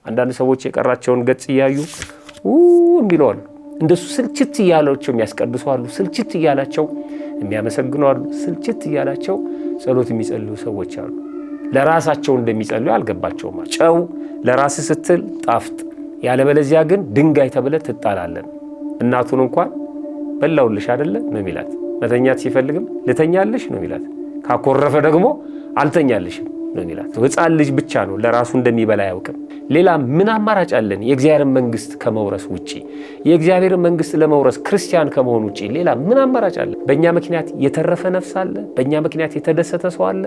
አንዳንድ ሰዎች የቀራቸውን ገጽ ይያዩ እንዲሏል እንደሱ ስልችት ይያላቸው የሚያስቀድሱ አሉ ስልችት ይያላቸው የሚያመሰግኑ አሉ ስልችት ይያላቸው ጸሎት የሚጸልዩ ሰዎች አሉ ለራሳቸው እንደሚጸልዩ አልገባቸውም ጨው ለራስ ስትል ጣፍጥ ያለበለዚያ ግን ድንጋይ ተብለ ትጣላለን እናቱን እንኳን በላውልሽ አይደለ ነው የሚላት መተኛት ሲፈልግም ልተኛልሽ ነው የሚላት ካኮረፈ ደግሞ አልተኛልሽም ነው የሚላት ሕፃን ልጅ ብቻ ነው ለራሱ እንደሚበላ ያውቅም ሌላ ምን አማራጭ አለን የእግዚአብሔርን መንግስት ከመውረስ ውጪ የእግዚአብሔርን መንግስት ለመውረስ ክርስቲያን ከመሆን ውጪ ሌላ ምን አማራጭ አለ በእኛ ምክንያት የተረፈ ነፍስ አለ በእኛ ምክንያት የተደሰተ ሰው አለ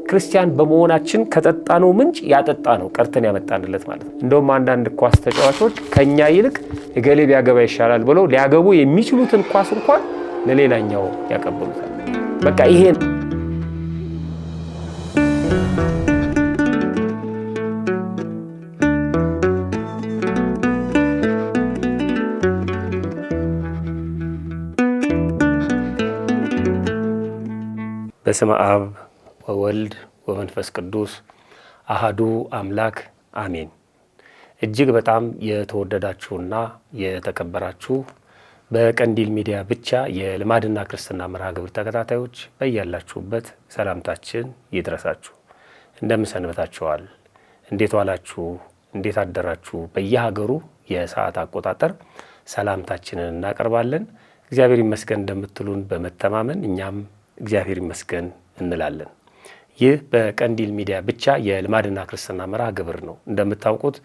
ክርስቲያን በመሆናችን ከጠጣነው ምንጭ ያጠጣ ነው ቀርተን ያመጣንለት ማለት ነው እንደውም አንዳንድ ኳስ ተጫዋቾች ከኛ ይልቅ እገሌ ቢያገባ ይሻላል ብለው ሊያገቡ የሚችሉትን ኳስ እንኳን ለሌላኛው ያቀበሉታል በቃ ይሄ በስመ አብ ወወልድ ወመንፈስ ቅዱስ አሃዱ አምላክ አሜን። እጅግ በጣም የተወደዳችሁና የተከበራችሁ በቀንዲል ሚዲያ ብቻ የልማድና ክርስትና መርሃ ግብር ተከታታዮች በያላችሁበት ሰላምታችን ይድረሳችሁ። እንደምን ሰንበታችኋል? እንዴት ዋላችሁ? እንዴት አደራችሁ? በየሀገሩ የሰዓት አቆጣጠር ሰላምታችንን እናቀርባለን። እግዚአብሔር ይመስገን እንደምትሉን በመተማመን እኛም እግዚአብሔር ይመስገን እንላለን። ይህ በቀንዲል ሚዲያ ብቻ የልማድና ክርስትና መርሃ ግብር ነው። እንደምታውቁት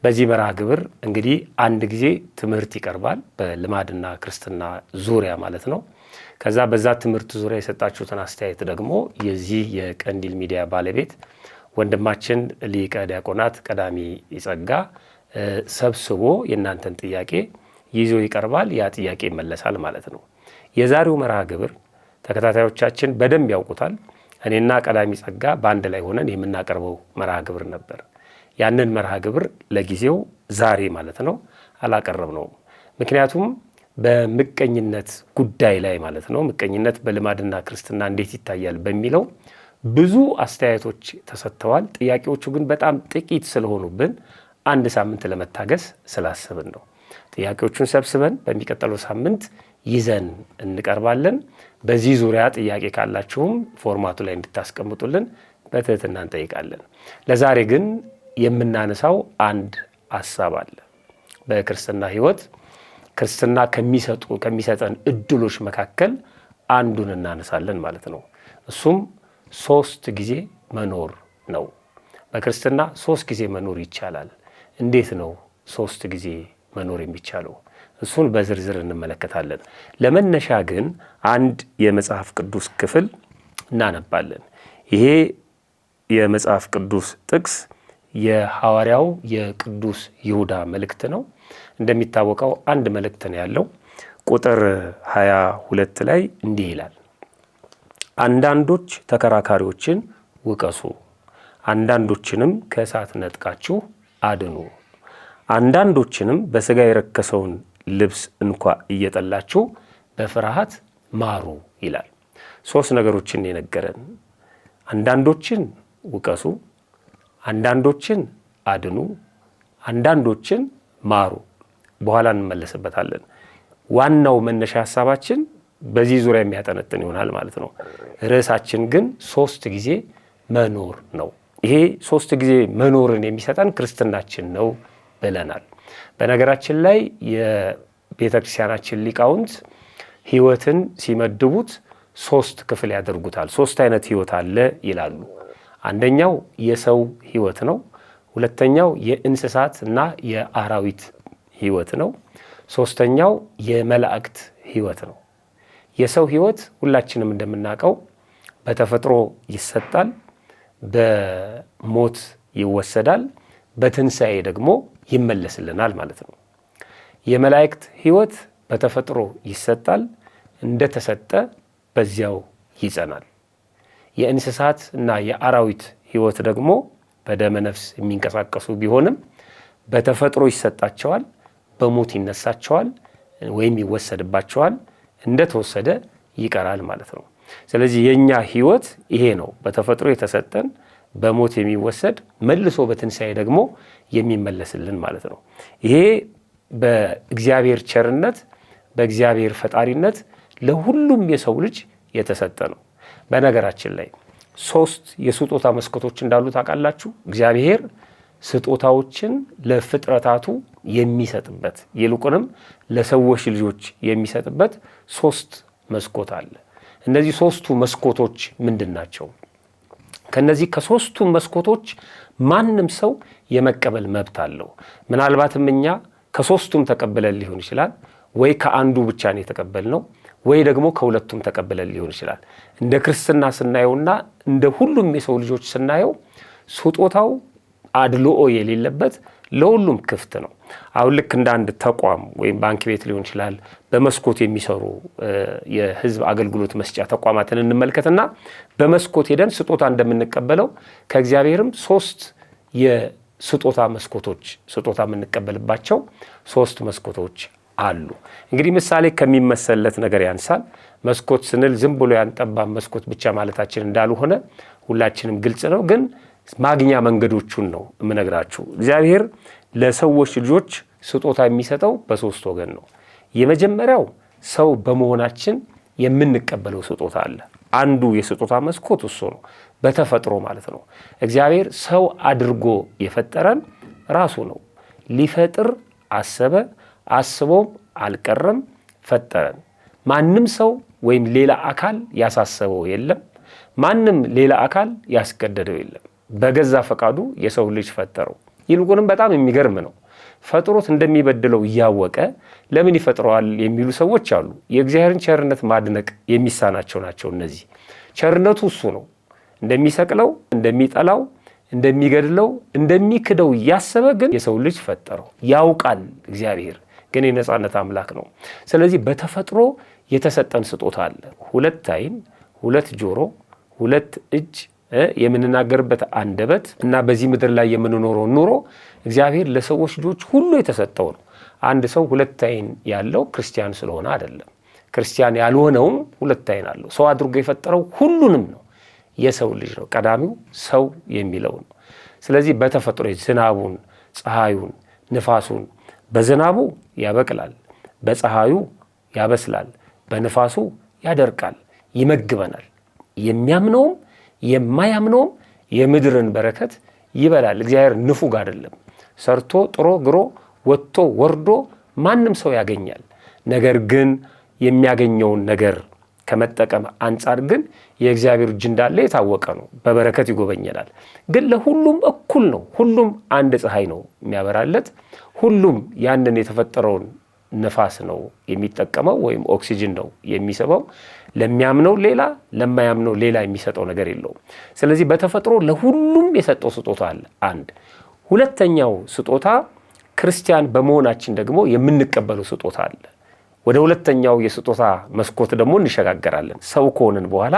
በዚህ መርሃ ግብር እንግዲህ አንድ ጊዜ ትምህርት ይቀርባል በልማድና ክርስትና ዙሪያ ማለት ነው። ከዛ በዛ ትምህርት ዙሪያ የሰጣችሁትን አስተያየት ደግሞ የዚህ የቀንዲል ሚዲያ ባለቤት ወንድማችን ሊቀ ዲያቆናት ቀዳሚ ይጸጋ ሰብስቦ የእናንተን ጥያቄ ይዞ ይቀርባል። ያ ጥያቄ ይመለሳል ማለት ነው። የዛሬው መርሃ ግብር ተከታታዮቻችን በደንብ ያውቁታል። እኔና ቀዳሚ ጸጋ በአንድ ላይ ሆነን የምናቀርበው መርሃ ግብር ነበር። ያንን መርሃ ግብር ለጊዜው ዛሬ ማለት ነው አላቀረብነውም። ምክንያቱም በምቀኝነት ጉዳይ ላይ ማለት ነው ምቀኝነት በልማድና ክርስትና እንዴት ይታያል በሚለው ብዙ አስተያየቶች ተሰጥተዋል። ጥያቄዎቹ ግን በጣም ጥቂት ስለሆኑብን አንድ ሳምንት ለመታገስ ስላሰብን ነው። ጥያቄዎቹን ሰብስበን በሚቀጥለው ሳምንት ይዘን እንቀርባለን። በዚህ ዙሪያ ጥያቄ ካላችሁም ፎርማቱ ላይ እንድታስቀምጡልን በትህትና እንጠይቃለን። ለዛሬ ግን የምናነሳው አንድ ሐሳብ አለ። በክርስትና ሕይወት ክርስትና ከሚሰጠን እድሎች መካከል አንዱን እናነሳለን ማለት ነው። እሱም 3 ጊዜ መኖር ነው። በክርስትና 3 ጊዜ መኖር ይቻላል። እንዴት ነው 3 ጊዜ መኖር የሚቻለው? እሱን በዝርዝር እንመለከታለን። ለመነሻ ግን አንድ የመጽሐፍ ቅዱስ ክፍል እናነባለን። ይሄ የመጽሐፍ ቅዱስ ጥቅስ የሐዋርያው የቅዱስ ይሁዳ መልእክት ነው። እንደሚታወቀው አንድ መልእክት ነው ያለው። ቁጥር 22 ላይ እንዲህ ይላል፣ አንዳንዶች ተከራካሪዎችን ውቀሱ፣ አንዳንዶችንም ከእሳት ነጥቃችሁ አድኑ፣ አንዳንዶችንም በሥጋ የረከሰውን ልብስ እንኳ እየጠላችሁ በፍርሃት ማሩ ይላል። 3 ነገሮችን የነገረን፣ አንዳንዶችን ውቀሱ፣ አንዳንዶችን አድኑ፣ አንዳንዶችን ማሩ። በኋላ እንመለስበታለን። ዋናው መነሻ ሐሳባችን በዚህ ዙሪያ የሚያጠነጥን ይሆናል ማለት ነው። ርዕሳችን ግን 3 ጊዜ መኖር ነው። ይሄ 3 ጊዜ መኖርን የሚሰጠን ክርስትናችን ነው ብለናል። በነገራችን ላይ የቤተ ክርስቲያናችን ሊቃውንት ሕይወትን ሲመድቡት 3 ክፍል ያደርጉታል። 3 አይነት ሕይወት አለ ይላሉ። አንደኛው የሰው ሕይወት ነው። ሁለተኛው የእንስሳት እና የአራዊት ሕይወት ነው። ሶስተኛው የመላእክት ሕይወት ነው። የሰው ሕይወት ሁላችንም እንደምናውቀው በተፈጥሮ ይሰጣል፣ በሞት ይወሰዳል፣ በትንሣኤ ደግሞ ይመለስልናል ማለት ነው። የመላእክት ሕይወት በተፈጥሮ ይሰጣል፣ እንደተሰጠ በዚያው ይጸናል። የእንስሳት እና የአራዊት ሕይወት ደግሞ በደመ ነፍስ የሚንቀሳቀሱ ቢሆንም በተፈጥሮ ይሰጣቸዋል፣ በሞት ይነሳቸዋል ወይም ይወሰድባቸዋል፣ እንደተወሰደ ይቀራል ማለት ነው። ስለዚህ የኛ ሕይወት ይሄ ነው። በተፈጥሮ የተሰጠን፣ በሞት የሚወሰድ መልሶ በትንሣኤ ደግሞ የሚመለስልን ማለት ነው። ይሄ በእግዚአብሔር ቸርነት በእግዚአብሔር ፈጣሪነት ለሁሉም የሰው ልጅ የተሰጠ ነው። በነገራችን ላይ 3 የስጦታ መስኮቶች እንዳሉ ታውቃላችሁ። እግዚአብሔር ስጦታዎችን ለፍጥረታቱ የሚሰጥበት ይልቁንም ለሰዎች ልጆች የሚሰጥበት 3 መስኮት አለ። እነዚህ 3ቱ መስኮቶች ምንድን ናቸው? ከነዚህ ከ3ቱ መስኮቶች ማንም ሰው የመቀበል መብት አለው። ምናልባትም እኛ ከ3ቱም ተቀብለን ሊሆን ይችላል፣ ወይ ከአንዱ ብቻ ነው የተቀበልነው፣ ወይ ደግሞ ከሁለቱም ተቀብለን ሊሆን ይችላል። እንደ ክርስትና ስናየውና እንደ ሁሉም የሰው ልጆች ስናየው ስጦታው አድልኦ የሌለበት ለሁሉም ክፍት ነው። አሁን ልክ እንደ አንድ ተቋም ወይም ባንክ ቤት ሊሆን ይችላል በመስኮት የሚሰሩ የህዝብ አገልግሎት መስጫ ተቋማትን እንመልከትና በመስኮት ሄደን ስጦታ እንደምንቀበለው ከእግዚአብሔርም 3 የስጦታ መስኮቶች ስጦታ የምንቀበልባቸው 3 መስኮቶች አሉ። እንግዲህ ምሳሌ ከሚመሰለት ነገር ያንሳል። መስኮት ስንል ዝም ብሎ ያንጠባብ መስኮት ብቻ ማለታችን እንዳልሆነ ሁላችንም ግልጽ ነው። ግን ማግኛ መንገዶቹን ነው የምነግራችሁ። እግዚአብሔር ለሰዎች ልጆች ስጦታ የሚሰጠው በ3 ወገን ነው። የመጀመሪያው ሰው በመሆናችን የምንቀበለው ስጦታ አለ። አንዱ የስጦታ መስኮት እሱ ነው፣ በተፈጥሮ ማለት ነው። እግዚአብሔር ሰው አድርጎ የፈጠረን ራሱ ነው። ሊፈጥር አሰበ፣ አስቦም አልቀረም፣ ፈጠረን። ማንም ሰው ወይም ሌላ አካል ያሳሰበው የለም። ማንም ሌላ አካል ያስገደደው የለም። በገዛ ፈቃዱ የሰው ልጅ ፈጠረው። ይልቁንም በጣም የሚገርም ነው። ፈጥሮት እንደሚበድለው እያወቀ ለምን ይፈጥረዋል የሚሉ ሰዎች አሉ። የእግዚአብሔርን ቸርነት ማድነቅ የሚሳናቸው ናቸው። እነዚህ ቸርነቱ እሱ ነው። እንደሚሰቅለው፣ እንደሚጠላው፣ እንደሚገድለው፣ እንደሚክደው እያሰበ ግን የሰው ልጅ ፈጠረው። ያውቃል። እግዚአብሔር ግን የነጻነት አምላክ ነው። ስለዚህ በተፈጥሮ የተሰጠን ስጦታ አለ። 2 ዓይን፣ 2 ጆሮ፣ 2 እጅ፣ የምንናገርበት አንደበት እና በዚህ ምድር ላይ የምንኖረው ኑሮ እግዚአብሔር ለሰዎች ልጆች ሁሉ የተሰጠው ነው። አንድ ሰው 2 ዓይን ያለው ክርስቲያን ስለሆነ አይደለም። ክርስቲያን ያልሆነውም 2 ዓይን አለው። ሰው አድርጎ የፈጠረው ሁሉንም ነው። የሰው ልጅ ነው ቀዳሚው ሰው የሚለው ነው። ስለዚህ በተፈጥሮ ዝናቡን፣ ፀሐዩን፣ ንፋሱን በዝናቡ ያበቅላል፣ በፀሐዩ ያበስላል፣ በንፋሱ ያደርቃል፣ ይመግበናል። የሚያምነውም የማያምነውም የምድርን በረከት ይበላል። እግዚአብሔር ንፉግ አይደለም። ሰርቶ ጥሮ ግሮ ወጥቶ ወርዶ ማንም ሰው ያገኛል። ነገር ግን የሚያገኘውን ነገር ከመጠቀም አንጻር ግን የእግዚአብሔር እጅ እንዳለ የታወቀ ነው። በበረከት ይጎበኘናል። ግን ለሁሉም እኩል ነው። ሁሉም አንድ ፀሐይ ነው የሚያበራለት። ሁሉም ያንን የተፈጠረውን ነፋስ ነው የሚጠቀመው ወይም ኦክሲጅን ነው የሚስበው። ለሚያምነው ሌላ ለማያምነው ሌላ የሚሰጠው ነገር የለውም። ስለዚህ በተፈጥሮ ለሁሉም የሰጠው ስጦታ አለ። አንድ ሁለተኛው ስጦታ ክርስቲያን በመሆናችን ደግሞ የምንቀበለው ስጦታ አለ። ወደ ሁለተኛው የስጦታ መስኮት ደግሞ እንሸጋገራለን። ሰው ከሆንን በኋላ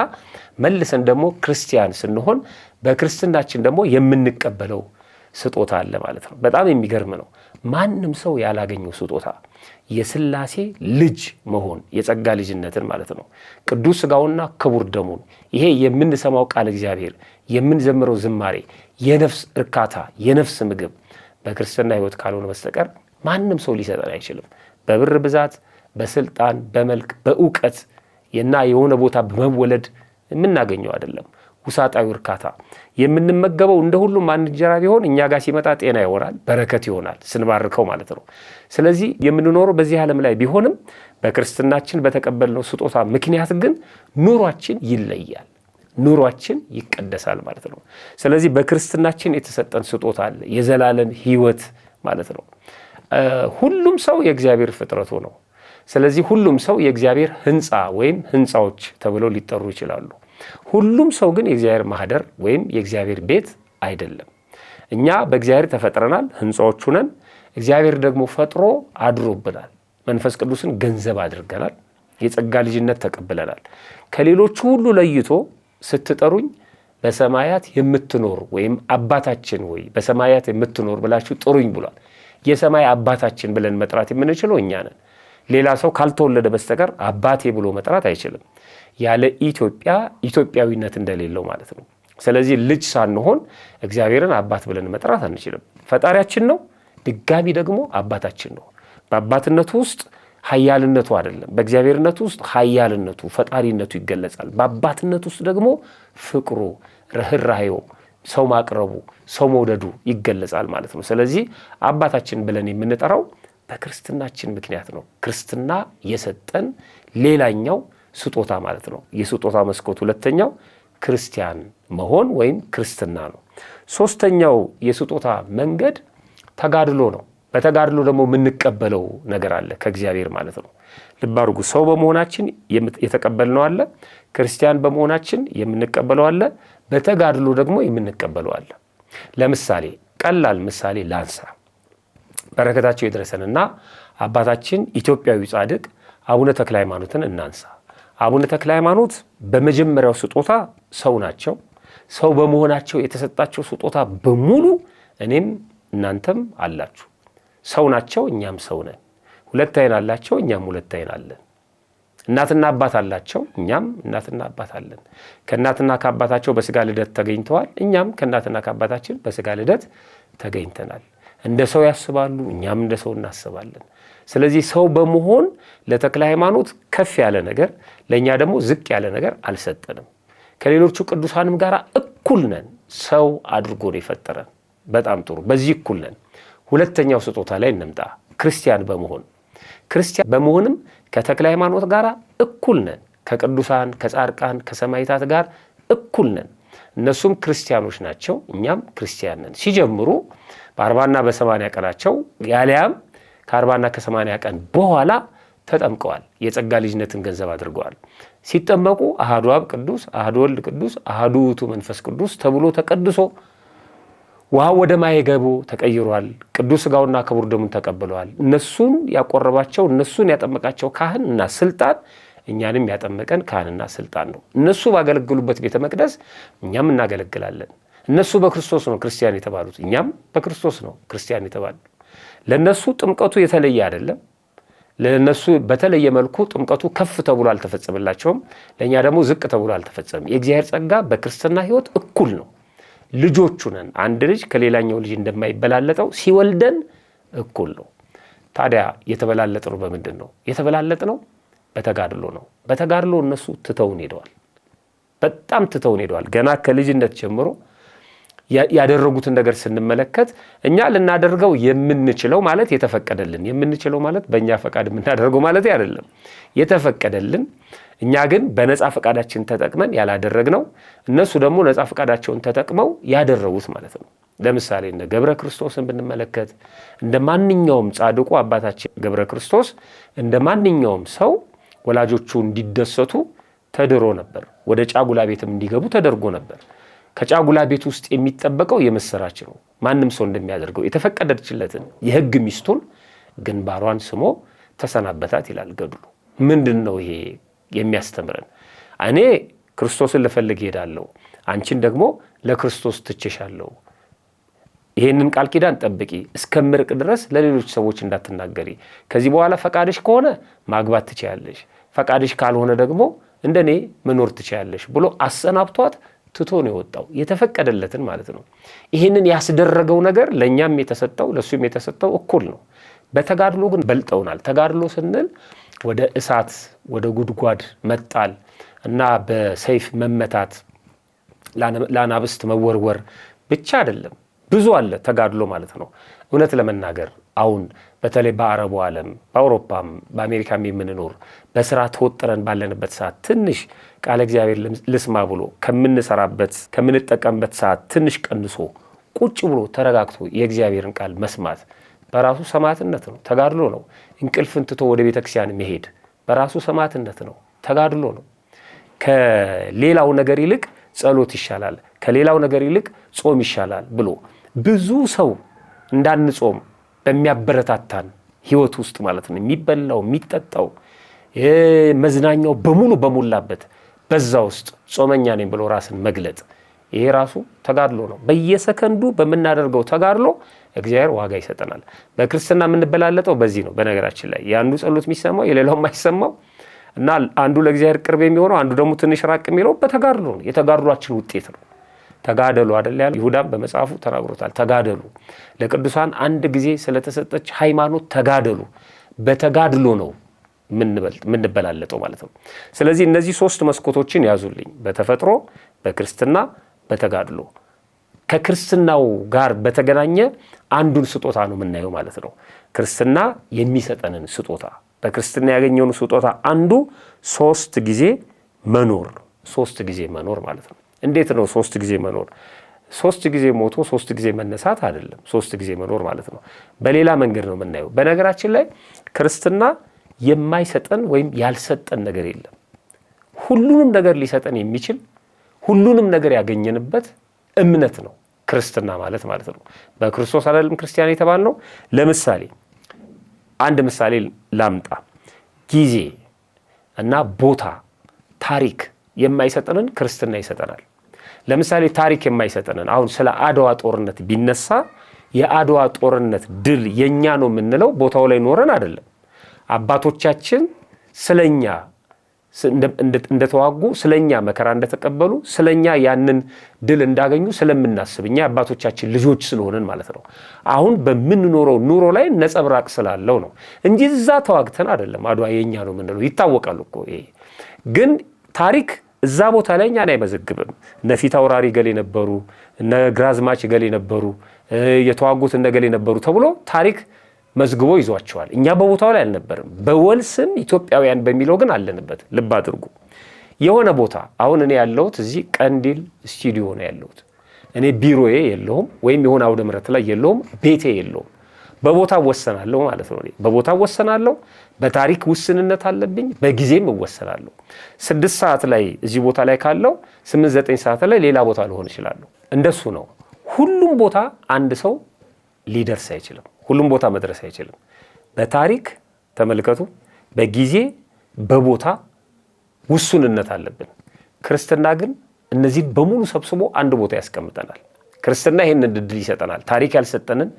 መልሰን ደግሞ ክርስቲያን ስንሆን በክርስትናችን ደግሞ የምንቀበለው ስጦታ አለ ማለት ነው። በጣም የሚገርም ነው። ማንም ሰው ያላገኘው ስጦታ የሥላሴ ልጅ መሆን፣ የጸጋ ልጅነትን ማለት ነው። ቅዱስ ሥጋውና ክቡር ደሙን፣ ይሄ የምንሰማው ቃል እግዚአብሔር፣ የምንዘምረው ዝማሬ፣ የነፍስ እርካታ፣ የነፍስ ምግብ በክርስትና ሕይወት ካልሆነ በስተቀር ማንም ሰው ሊሰጠን አይችልም። በብር ብዛት፣ በስልጣን፣ በመልክ፣ በእውቀት እና የሆነ ቦታ በመወለድ የምናገኘው አይደለም። ውሳጣዊ እርካታ የምንመገበው እንደ ሁሉም አንድ እንጀራ ቢሆን እኛ ጋር ሲመጣ ጤና ይሆናል፣ በረከት ይሆናል፣ ስንባርከው ማለት ነው። ስለዚህ የምንኖረው በዚህ ዓለም ላይ ቢሆንም በክርስትናችን በተቀበልነው ስጦታ ምክንያት ግን ኑሯችን ይለያል፣ ኑሯችን ይቀደሳል ማለት ነው። ስለዚህ በክርስትናችን የተሰጠን ስጦታ አለ፣ የዘላለም ሕይወት ማለት ነው። ሁሉም ሰው የእግዚአብሔር ፍጥረቱ ነው። ስለዚህ ሁሉም ሰው የእግዚአብሔር ሕንፃ ወይም ሕንፃዎች ተብለው ሊጠሩ ይችላሉ። ሁሉም ሰው ግን የእግዚአብሔር ማህደር ወይም የእግዚአብሔር ቤት አይደለም። እኛ በእግዚአብሔር ተፈጥረናል፣ ሕንፃዎቹ ነን። እግዚአብሔር ደግሞ ፈጥሮ አድሮብናል። መንፈስ ቅዱስን ገንዘብ አድርገናል። የጸጋ ልጅነት ተቀብለናል። ከሌሎቹ ሁሉ ለይቶ ስትጠሩኝ በሰማያት የምትኖር ወይም አባታችን ወይ በሰማያት የምትኖር ብላችሁ ጥሩኝ ብሏል። የሰማይ አባታችን ብለን መጥራት የምንችለው እኛ ነን። ሌላ ሰው ካልተወለደ በስተቀር አባቴ ብሎ መጥራት አይችልም። ያለ ኢትዮጵያ ኢትዮጵያዊነት እንደሌለው ማለት ነው። ስለዚህ ልጅ ሳንሆን እግዚአብሔርን አባት ብለን መጥራት አንችልም። ፈጣሪያችን ነው፣ ድጋሚ ደግሞ አባታችን ነው። በአባትነቱ ውስጥ ኃያልነቱ አይደለም፣ በእግዚአብሔርነቱ ውስጥ ኃያልነቱ ፈጣሪነቱ ይገለጻል። በአባትነቱ ውስጥ ደግሞ ፍቅሩ፣ ርህራሄው፣ ሰው ማቅረቡ፣ ሰው መውደዱ ይገለጻል ማለት ነው። ስለዚህ አባታችን ብለን የምንጠራው በክርስትናችን ምክንያት ነው። ክርስትና የሰጠን ሌላኛው ስጦታ ማለት ነው። የስጦታ መስኮት ሁለተኛው ክርስቲያን መሆን ወይም ክርስትና ነው። ሶስተኛው የስጦታ መንገድ ተጋድሎ ነው። በተጋድሎ ደግሞ የምንቀበለው ነገር አለ ከእግዚአብሔር ማለት ነው። ልብ አድርጉ። ሰው በመሆናችን የተቀበልነው አለ፣ ክርስቲያን በመሆናችን የምንቀበለው አለ፣ በተጋድሎ ደግሞ የምንቀበለው አለ። ለምሳሌ ቀላል ምሳሌ ላንሳ። በረከታቸው ይድረሰንና አባታችን ኢትዮጵያዊ ጻድቅ አቡነ ተክለ ሃይማኖትን እናንሳ። አቡነ ተክለ ሃይማኖት በመጀመሪያው ስጦታ ሰው ናቸው። ሰው በመሆናቸው የተሰጣቸው ስጦታ በሙሉ እኔም እናንተም አላችሁ። ሰው ናቸው፣ እኛም ሰው ነን። ሁለት ዓይን አላቸው፣ እኛም ሁለት ዓይን አለን። እናትና አባት አላቸው፣ እኛም እናትና አባት አለን። ከእናትና ከአባታቸው በስጋ ልደት ተገኝተዋል፣ እኛም ከእናትና ከአባታችን በስጋ ልደት ተገኝተናል። እንደ ሰው ያስባሉ፣ እኛም እንደ ሰው እናስባለን። ስለዚህ ሰው በመሆን ለተክለ ሃይማኖት ከፍ ያለ ነገር፣ ለእኛ ደግሞ ዝቅ ያለ ነገር አልሰጠንም። ከሌሎቹ ቅዱሳንም ጋር እኩል ነን። ሰው አድርጎ ነው የፈጠረን። በጣም ጥሩ። በዚህ እኩል ነን። ሁለተኛው ስጦታ ላይ እንምጣ። ክርስቲያን በመሆንም ከተክለ ሃይማኖት ጋር እኩል ነን። ከቅዱሳን ከጻድቃን ከሰማዕታት ጋር እኩል ነን። እነሱም ክርስቲያኖች ናቸው፣ እኛም ክርስቲያን ነን። ሲጀምሩ በ40ና በ80 ቀናቸው ያለያም ከ40ና ከ80 ቀን በኋላ ተጠምቀዋል። የጸጋ ልጅነትን ገንዘብ አድርገዋል። ሲጠመቁ አሐዱ አብ ቅዱስ፣ አሐዱ ወልድ ቅዱስ፣ አሐዱ ውእቱ መንፈስ ቅዱስ ተብሎ ተቀድሶ ውሃው ወደ ማየ ገቦ ተቀይሯል። ቅዱስ ሥጋውና ክቡር ደሙን ተቀብለዋል። እነሱን ያቆረባቸው እነሱን ያጠመቃቸው ካህን እና ስልጣን እኛንም ያጠመቀን ካህንና ስልጣን ነው። እነሱ ባገለግሉበት ቤተ መቅደስ እኛም እናገለግላለን። እነሱ በክርስቶስ ነው ክርስቲያን የተባሉት፣ እኛም በክርስቶስ ነው ክርስቲያን የተባሉ። ለነሱ ጥምቀቱ የተለየ አይደለም። ለነሱ በተለየ መልኩ ጥምቀቱ ከፍ ተብሎ አልተፈጸመላቸውም። ለእኛ ደግሞ ዝቅ ተብሎ አልተፈጸመም። የእግዚአብሔር ጸጋ በክርስትና ሕይወት እኩል ነው። ልጆቹ ነን። አንድ ልጅ ከሌላኛው ልጅ እንደማይበላለጠው ሲወልደን እኩል ነው። ታዲያ የተበላለጥነው በምንድን ነው? የተበላለጥነው በተጋድሎ ነው። በተጋድሎ እነሱ ትተውን ሄደዋል። በጣም ትተውን ሄደዋል። ገና ከልጅነት ጀምሮ ያደረጉትን ነገር ስንመለከት እኛ ልናደርገው የምንችለው ማለት የተፈቀደልን፣ የምንችለው ማለት በእኛ ፈቃድ የምናደርገው ማለት አይደለም። የተፈቀደልን እኛ ግን በነፃ ፈቃዳችን ተጠቅመን ያላደረግነው፣ እነሱ ደግሞ ነፃ ፈቃዳቸውን ተጠቅመው ያደረጉት ማለት ነው። ለምሳሌ እነ ገብረ ክርስቶስን ብንመለከት እንደ ማንኛውም ጻድቁ አባታችን ገብረ ክርስቶስ እንደ ማንኛውም ሰው ወላጆቹ እንዲደሰቱ ተድሮ ነበር። ወደ ጫጉላ ቤትም እንዲገቡ ተደርጎ ነበር። ከጫጉላ ቤት ውስጥ የሚጠበቀው የምስራች ነው። ማንም ሰው እንደሚያደርገው የተፈቀደችለትን የሕግ ሚስቱን ግንባሯን ስሞ ተሰናበታት ይላል ገድሉ። ምንድን ነው ይሄ የሚያስተምረን? እኔ ክርስቶስን ልፈልግ ሄዳለሁ፣ አንቺን ደግሞ ለክርስቶስ ትቼሻለሁ። ይሄንን ቃል ኪዳን ጠብቂ፣ እስከምርቅ ድረስ ለሌሎች ሰዎች እንዳትናገሪ። ከዚህ በኋላ ፈቃድሽ ከሆነ ማግባት ትችያለሽ፣ ፈቃድሽ ካልሆነ ደግሞ እንደኔ መኖር ትችያለሽ ብሎ አሰናብቷት ትቶ ነው የወጣው። የተፈቀደለትን ማለት ነው። ይህንን ያስደረገው ነገር ለእኛም የተሰጠው ለእሱም የተሰጠው እኩል ነው። በተጋድሎ ግን በልጠውናል። ተጋድሎ ስንል ወደ እሳት ወደ ጉድጓድ መጣል እና በሰይፍ መመታት፣ ለአናብስት መወርወር ብቻ አይደለም። ብዙ አለ ተጋድሎ ማለት ነው። እውነት ለመናገር አሁን በተለይ በአረቡ ዓለም በአውሮፓም በአሜሪካም የምንኖር በስራ ተወጥረን ባለንበት ሰዓት ትንሽ ቃለ እግዚአብሔር ልስማ ብሎ ከምንጠቀምበት ሰዓት ትንሽ ቀንሶ ቁጭ ብሎ ተረጋግቶ የእግዚአብሔርን ቃል መስማት በራሱ ሰማዕትነት ነው፣ ተጋድሎ ነው። እንቅልፍን ትቶ ወደ ቤተክርስቲያን መሄድ በራሱ ሰማዕትነት ነው፣ ተጋድሎ ነው። ከሌላው ነገር ይልቅ ጸሎት ይሻላል፣ ከሌላው ነገር ይልቅ ጾም ይሻላል ብሎ ብዙ ሰው እንዳንጾም በሚያበረታታን ህይወት ውስጥ ማለት ነው። የሚበላው የሚጠጣው መዝናኛው በሙሉ በሞላበት በዛ ውስጥ ጾመኛ ነኝ ብሎ ራስን መግለጥ ይሄ ራሱ ተጋድሎ ነው። በየሰከንዱ በምናደርገው ተጋድሎ እግዚአብሔር ዋጋ ይሰጠናል። በክርስትና የምንበላለጠው በዚህ ነው። በነገራችን ላይ የአንዱ ጸሎት የሚሰማው የሌላው የማይሰማው እና አንዱ ለእግዚአብሔር ቅርብ የሚሆነው አንዱ ደግሞ ትንሽ ራቅ የሚለው በተጋድሎ ነው። የተጋድሏችን ውጤት ነው። ተጋደሉ አይደል ያለው? ይሁዳም በመጽሐፉ ተናግሮታል። ተጋደሉ፣ ለቅዱሳን አንድ ጊዜ ስለተሰጠች ሃይማኖት ተጋደሉ። በተጋድሎ ነው ምንበላለጠው ማለት ነው። ስለዚህ እነዚህ 3 መስኮቶችን ያዙልኝ፣ በተፈጥሮ፣ በክርስትና፣ በተጋድሎ። ከክርስትናው ጋር በተገናኘ አንዱን ስጦታ ነው የምናየው ማለት ነው። ክርስትና የሚሰጠንን ስጦታ፣ በክርስትና ያገኘውን ስጦታ አንዱ 3 ጊዜ መኖር ነው። 3 ጊዜ መኖር ማለት ነው። እንዴት ነው 3 ጊዜ መኖር? 3 ጊዜ ሞቶ 3 ጊዜ መነሳት አይደለም። 3 ጊዜ መኖር ማለት ነው። በሌላ መንገድ ነው የምናየው። በነገራችን ላይ ክርስትና የማይሰጠን ወይም ያልሰጠን ነገር የለም። ሁሉንም ነገር ሊሰጠን የሚችል ሁሉንም ነገር ያገኘንበት እምነት ነው ክርስትና ማለት ነው። በክርስቶስ አይደለም ክርስቲያን የተባልነው። ለምሳሌ አንድ ምሳሌ ላምጣ። ጊዜ እና ቦታ፣ ታሪክ የማይሰጠንን ክርስትና ይሰጠናል። ለምሳሌ ታሪክ የማይሰጠንን አሁን ስለ አድዋ ጦርነት ቢነሳ የአድዋ ጦርነት ድል የኛ ነው የምንለው ቦታው ላይ ኖረን አይደለም። አባቶቻችን ስለኛ እንደተዋጉ፣ ስለኛ መከራ እንደተቀበሉ፣ ስለኛ ያንን ድል እንዳገኙ ስለምናስብ እኛ አባቶቻችን ልጆች ስለሆነን ማለት ነው። አሁን በምንኖረው ኑሮ ላይ ነጸብራቅ ስላለው ነው እንጂ እዛ ተዋግተን አይደለም አድዋ የኛ ነው የምንለው። ይታወቃል እኮ ይሄ። ግን ታሪክ እዛ ቦታ ላይ እኛን አይመዘግብም። እነ ፊት አውራሪ ገሌ ነበሩ፣ እነ ግራዝማች ገሌ ነበሩ፣ የተዋጉት እነ ገሌ ነበሩ ተብሎ ታሪክ መዝግቦ ይዟቸዋል። እኛ በቦታው ላይ አልነበርም። በወል ስም ኢትዮጵያውያን በሚለው ግን አለንበት። ልብ አድርጉ። የሆነ ቦታ አሁን እኔ ያለሁት እዚህ ቀንዲል ስቱዲዮ ነው ያለሁት። እኔ ቢሮዬ የለውም ወይም የሆነ አውደ ምሕረት ላይ የለውም፣ ቤቴ የለውም። በቦታ ወሰናለሁ ማለት ነው። በቦታ ወሰናለሁ። በታሪክ ውስንነት አለብኝ፣ በጊዜም እወሰናለሁ። 6 ሰዓት ላይ እዚህ ቦታ ላይ ካለው 8-9 ሰዓት ላይ ሌላ ቦታ ልሆን እችላለሁ። እንደሱ ነው። ሁሉም ቦታ አንድ ሰው ሊደርስ አይችልም። ሁሉም ቦታ መድረስ አይችልም። በታሪክ ተመልከቱ፣ በጊዜ በቦታ ውሱንነት አለብን። ክርስትና ግን እነዚህን በሙሉ ሰብስቦ አንድ ቦታ ያስቀምጠናል። ክርስትና ይህንን እድል ይሰጠናል። ታሪክ ያልሰጠንን፣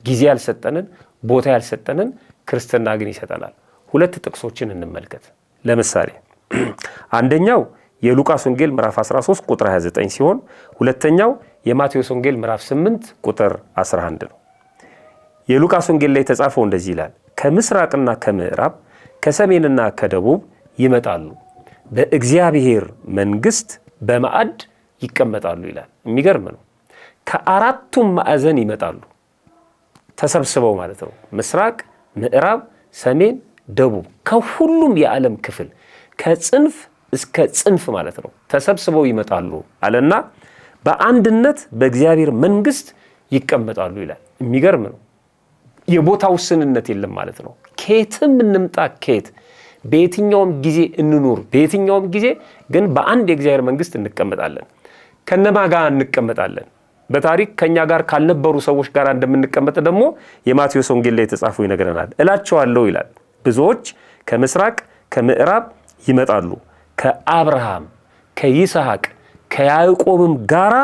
ጊዜ ያልሰጠንን፣ ቦታ ያልሰጠንን ክርስትና ግን ይሰጠናል። 2 ጥቅሶችን እንመልከት። ለምሳሌ አንደኛው የሉቃስ ወንጌል ምዕራፍ 13 ቁጥር 29 ሲሆን ሁለተኛው የማቴዎስ ወንጌል ምዕራፍ 8 ቁጥር 11 ነው። የሉቃስ ወንጌል ላይ የተጻፈው እንደዚህ ይላል፣ ከምስራቅና ከምዕራብ ከሰሜንና ከደቡብ ይመጣሉ፣ በእግዚአብሔር መንግሥት በማዕድ ይቀመጣሉ ይላል። የሚገርም ነው። ከ4ቱም ማዕዘን ይመጣሉ ተሰብስበው ማለት ነው። ምስራቅ፣ ምዕራብ፣ ሰሜን፣ ደቡብ ከሁሉም የዓለም ክፍል ከጽንፍ እስከ ጽንፍ ማለት ነው ተሰብስበው ይመጣሉ አለና በአንድነት በእግዚአብሔር መንግሥት ይቀመጣሉ ይላል። የሚገርም ነው። የቦታ ውስንነት የለም ማለት ነው። ከየትም እንምጣ፣ ከየት በየትኛውም ጊዜ እንኑር፣ በየትኛውም ጊዜ ግን በአንድ የእግዚአብሔር መንግሥት እንቀመጣለን። ከነማ ጋር እንቀመጣለን? በታሪክ ከኛ ጋር ካልነበሩ ሰዎች ጋር እንደምንቀመጥ ደግሞ የማቴዎስ ወንጌል ላይ የተጻፈው ይነግረናል። እላቸዋለሁ ይላል ብዙዎች ከምስራቅ ከምዕራብ ይመጣሉ፣ ከአብርሃም ከይስሐቅ ከያዕቆብም ጋራ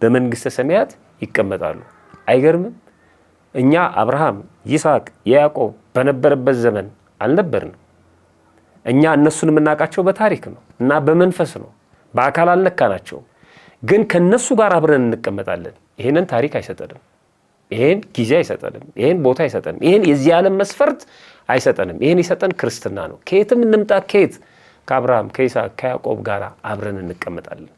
በመንግሥተ ሰማያት ይቀመጣሉ። አይገርምም? እኛ አብርሃም ይስሐቅ ያዕቆብ በነበረበት ዘመን አልነበርንም። እኛ እነሱን የምናውቃቸው በታሪክ ነው እና በመንፈስ ነው፣ በአካል አልነካናቸውም። ግን ከነሱ ጋር አብረን እንቀመጣለን። ይሄንን ታሪክ አይሰጠንም፣ ይሄን ጊዜ አይሰጠንም፣ ይሄን ቦታ አይሰጠንም፣ ይሄን የዚህ ዓለም መስፈርት አይሰጠንም። ይሄን ይሰጠን ክርስትና ነው። ከየትም እንምጣ፣ ከየት ከአብርሃም ከይስሐቅ ከያዕቆብ ጋር አብረን እንቀመጣለን።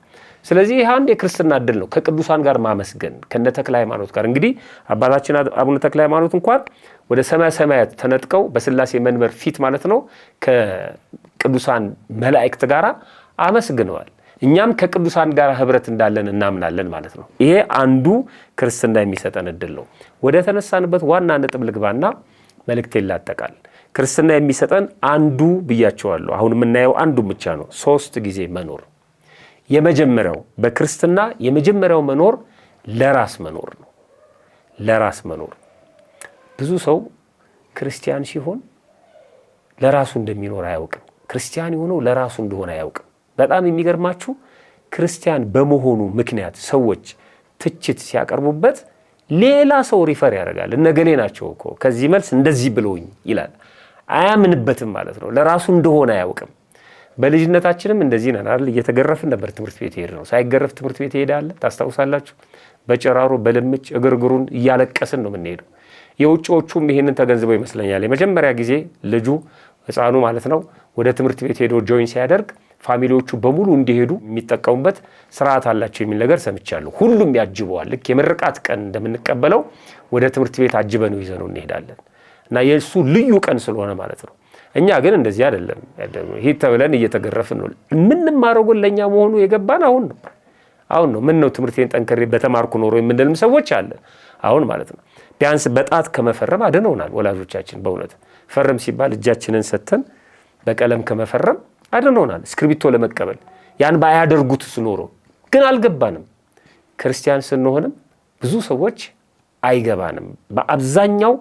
ስለዚህ ይህ አንድ የክርስትና እድል ነው። ከቅዱሳን ጋር ማመስገን፣ ከነ ተክለ ሃይማኖት ጋር እንግዲህ አባታችን አቡነ ተክለ ሃይማኖት እንኳን ወደ ሰማየ ሰማያት ተነጥቀው በስላሴ መንበር ፊት ማለት ነው ከቅዱሳን መላእክት ጋር አመስግነዋል። እኛም ከቅዱሳን ጋር ህብረት እንዳለን እናምናለን ማለት ነው። ይሄ አንዱ ክርስትና የሚሰጠን እድል ነው። ወደ ተነሳንበት ዋና ነጥብ ልግባና መልእክቴን ላጠቃል። ክርስትና የሚሰጠን አንዱ ብያቸዋለሁ፣ አሁን የምናየው አንዱ ብቻ ነው፣ 3 ጊዜ መኖር። የመጀመሪያው በክርስትና የመጀመሪያው መኖር ለራስ መኖር ነው። ለራስ መኖር። ብዙ ሰው ክርስቲያን ሲሆን ለራሱ እንደሚኖር አያውቅም። ክርስቲያን የሆነው ለራሱ እንደሆነ አያውቅም። በጣም የሚገርማችሁ ክርስቲያን በመሆኑ ምክንያት ሰዎች ትችት ሲያቀርቡበት ሌላ ሰው ሪፈር ያደርጋል። እነገሌ ናቸው እኮ ከዚህ መልስ እንደዚህ ብለውኝ ይላል። አያምንበትም ማለት ነው። ለራሱ እንደሆነ አያውቅም። በልጅነታችንም እንደዚህ ነን አይደል? እየተገረፍን ነበር ትምህርት ቤት ሄድ ነው። ሳይገረፍ ትምህርት ቤት ይሄዳል ታስታውሳላችሁ? በጨራሩ በልምጭ እግርግሩን እያለቀስን ነው የምንሄደው። የውጭዎቹም ይሄንን ተገንዝበው ይመስለኛል የመጀመሪያ ጊዜ ልጁ ህፃኑ ማለት ነው ወደ ትምህርት ቤት ሄዶ ጆይን ሲያደርግ ፋሚሊዎቹ በሙሉ እንዲሄዱ የሚጠቀሙበት ስርዓት አላቸው የሚል ነገር ሰምቻለሁ። ሁሉም ያጅበዋል። ልክ የምርቃት ቀን እንደምንቀበለው ወደ ትምህርት ቤት አጅበነው ይዘነው እንሄዳለን እና የእሱ ልዩ ቀን ስለሆነ ማለት ነው። እኛ ግን እንደዚህ አይደለም። ሂድ ተብለን እየተገረፍን ነው። የምንማረው ግን ለእኛ መሆኑ የገባን አሁን ነው። ምን ነው ትምህርቴን ጠንክሬ በተማርኩ ኖሮ የምንልም ሰዎች አለ አሁን ማለት ነው። ቢያንስ በጣት ከመፈረም አድነውናል ወላጆቻችን። በእውነት ፈርም ሲባል እጃችንን ሰተን በቀለም ከመፈረም አድነውናል። እስክሪብቶ ለመቀበል ያን ባያደርጉት ኖሮ ግን አልገባንም። ክርስቲያን ስንሆንም ብዙ ሰዎች አይገባንም። በአብዛኛው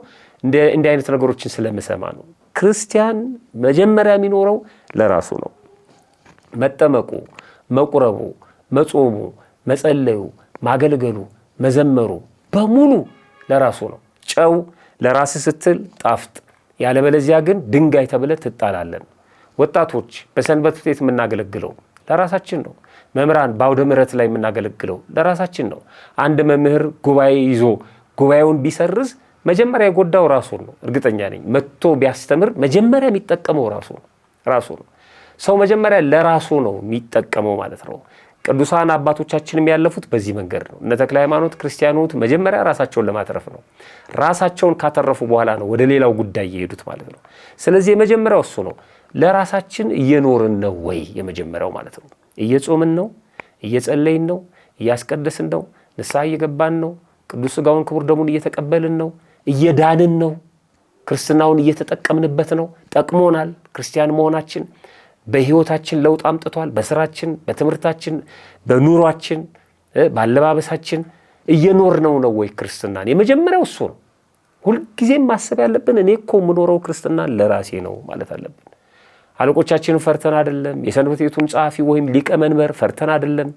እንዲህ አይነት ነገሮችን ስለምሰማ ነው። ክርስቲያን መጀመሪያ የሚኖረው ለራሱ ነው። መጠመቁ፣ መቁረቡ፣ መጾሙ፣ መጸለዩ፣ ማገልገሉ፣ መዘመሩ በሙሉ ለራሱ ነው። ጨው ለራስ ስትል ጣፍጥ፣ ያለበለዚያ ግን ድንጋይ ተብለ ትጣላለን። ወጣቶች በሰንበት ቤት የምናገለግለው ለራሳችን ነው። መምህራን በአውደ ምሕረት ላይ የምናገለግለው ለራሳችን ነው። አንድ መምህር ጉባኤ ይዞ ጉባኤውን ቢሰርዝ መጀመሪያ የጎዳው ራሱን ነው። እርግጠኛ ነኝ መጥቶ ቢያስተምር መጀመሪያ የሚጠቀመው ራሱ ነው። ሰው መጀመሪያ ለራሱ ነው የሚጠቀመው ማለት ነው። ቅዱሳን አባቶቻችንም ያለፉት በዚህ መንገድ ነው። እነ ተክለ ሃይማኖት ክርስቲያኖት መጀመሪያ ራሳቸውን ለማትረፍ ነው። ራሳቸውን ካተረፉ በኋላ ነው ወደ ሌላው ጉዳይ የሄዱት ማለት ነው። ስለዚህ የመጀመሪያው እሱ ነው። ለራሳችን እየኖርን ነው ወይ? የመጀመሪያው ማለት ነው። እየጾምን ነው፣ እየጸለይን ነው፣ እያስቀደስን ነው፣ ንስሐ እየገባን ነው፣ ቅዱስ ሥጋውን ክቡር ደሙን እየተቀበልን ነው፣ እየዳንን ነው፣ ክርስትናውን እየተጠቀምንበት ነው። ጠቅሞናል። ክርስቲያን መሆናችን በህይወታችን ለውጥ አምጥቷል። በስራችን፣ በትምህርታችን፣ በኑሯችን፣ ባለባበሳችን እየኖርነው ነው ወይ ክርስትናን? የመጀመሪያው እሱ ነው። ሁልጊዜም ማሰብ ያለብን እኔ እኮ የምኖረው ክርስትናን ለራሴ ነው ማለት አለብን። አለቆቻችንን ፈርተን አይደለም። የሰንበት ቤቱን ጸሐፊ ወይም ሊቀ መንበር ፈርተን አይደለም።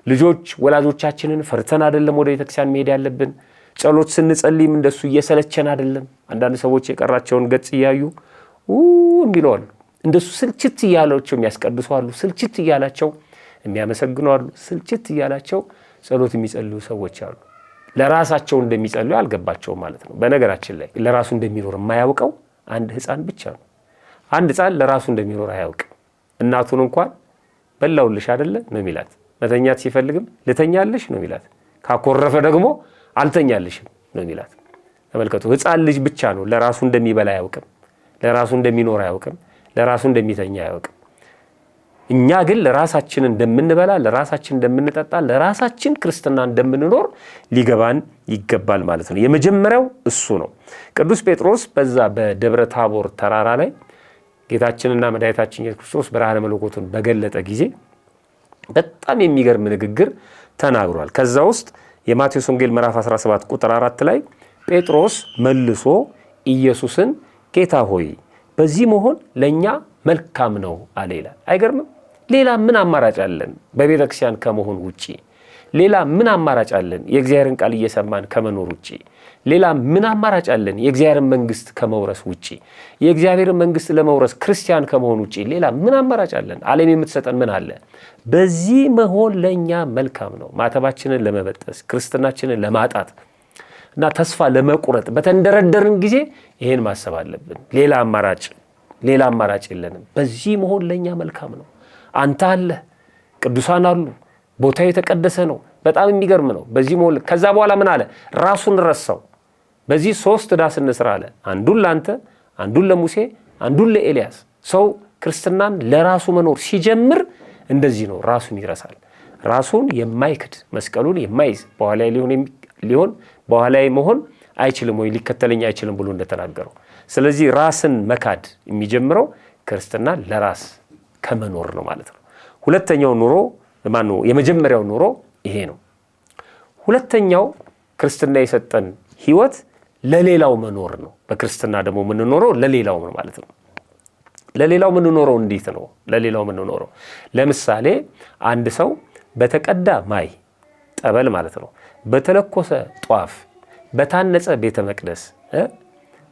ልጆች ወላጆቻችንን ፈርተን አይደለም ወደ ቤተክርስቲያን መሄድ ያለብን። ጸሎት ስንጸልይም እንደሱ እየሰለቸን አይደለም። አንዳንድ ሰዎች የቀራቸውን ገጽ እያዩ የሚለዋሉ እንደሱ ስልችት እያላቸው የሚያስቀድሱ አሉ። ስልችት እያላቸው የሚያመሰግኑ አሉ። ስልችት እያላቸው ጸሎት የሚጸልዩ ሰዎች አሉ። ለራሳቸው እንደሚጸልዩ አልገባቸውም ማለት ነው። በነገራችን ላይ ለራሱ እንደሚኖር የማያውቀው አንድ ህፃን ብቻ ነው። አንድ ህፃን ለራሱ እንደሚኖር አያውቅም። እናቱን እንኳን በላውልሽ አይደለ ነው የሚላት። መተኛት ሲፈልግም ልተኛልሽ ነው የሚላት። ካኮረፈ ደግሞ አልተኛልሽም ነው የሚላት። ተመልከቱ፣ ህፃን ልጅ ብቻ ነው ለራሱ እንደሚበላ አያውቅም፣ ለራሱ እንደሚኖር አያውቅም፣ ለራሱ እንደሚተኛ አያውቅም። እኛ ግን ለራሳችን እንደምንበላ፣ ለራሳችን እንደምንጠጣ፣ ለራሳችን ክርስትና እንደምንኖር ሊገባን ይገባል ማለት ነው። የመጀመሪያው እሱ ነው። ቅዱስ ጴጥሮስ በዛ በደብረ ታቦር ተራራ ላይ ጌታችንና መድኃኒታችን ኢየሱስ ክርስቶስ ብርሃነ መለኮቱን በገለጠ ጊዜ በጣም የሚገርም ንግግር ተናግሯል። ከዛ ውስጥ የማቴዎስ ወንጌል ምዕራፍ 17 ቁጥር 4 ላይ ጴጥሮስ መልሶ ኢየሱስን ጌታ ሆይ በዚህ መሆን ለኛ መልካም ነው አለ ይላል። አይገርምም? ሌላ ምን አማራጭ አለን? በቤተ ክርስቲያን ከመሆን ውጪ ሌላ ምን አማራጭ አለን? የእግዚአብሔርን ቃል እየሰማን ከመኖር ውጪ ሌላ ምን አማራጭ አለን? የእግዚአብሔርን መንግስት ከመውረስ ውጪ የእግዚአብሔርን መንግስት ለመውረስ ክርስቲያን ከመሆን ውጪ ሌላ ምን አማራጭ አለን? ዓለም የምትሰጠን ምን አለ? በዚህ መሆን ለኛ መልካም ነው። ማተባችንን ለመበጠስ ክርስትናችንን ለማጣት እና ተስፋ ለመቁረጥ በተንደረደርን ጊዜ ይሄን ማሰብ አለብን። ሌላ አማራጭ የለንም። በዚህ መሆን ለኛ መልካም ነው። አንተ አለ፣ ቅዱሳን አሉ፣ ቦታው የተቀደሰ ነው። በጣም የሚገርም ነው። በዚህ መሆን ከዛ በኋላ ምን አለ? ራሱን ረሳው። በዚህ 3 ዳስ እንስራ አለ። አንዱን ለአንተ፣ አንዱን ለሙሴ፣ አንዱን ለኤልያስ። ሰው ክርስትናን ለራሱ መኖር ሲጀምር እንደዚህ ነው። ራሱን ይረሳል። ራሱን የማይክድ መስቀሉን የማይዝ በኋላ ሊሆን በኋላ መሆን አይችልም ወይ ሊከተለኝ አይችልም ብሎ እንደተናገረው። ስለዚህ ራስን መካድ የሚጀምረው ክርስትና ለራስ ከመኖር ነው ማለት ነው። ሁለተኛው ኑሮ ማነው? የመጀመሪያው ኑሮ ይሄ ነው። ሁለተኛው ክርስትና የሰጠን ህይወት ለሌላው መኖር ነው። በክርስትና ደግሞ የምንኖረው ለሌላው ነው ማለት ነው። ለሌላው የምንኖረው እንዴት ነው? ለሌላው የምንኖረው ለምሳሌ አንድ ሰው በተቀዳ ማይ ጠበል ማለት ነው፣ በተለኮሰ ጧፍ፣ በታነጸ ቤተ መቅደስ፣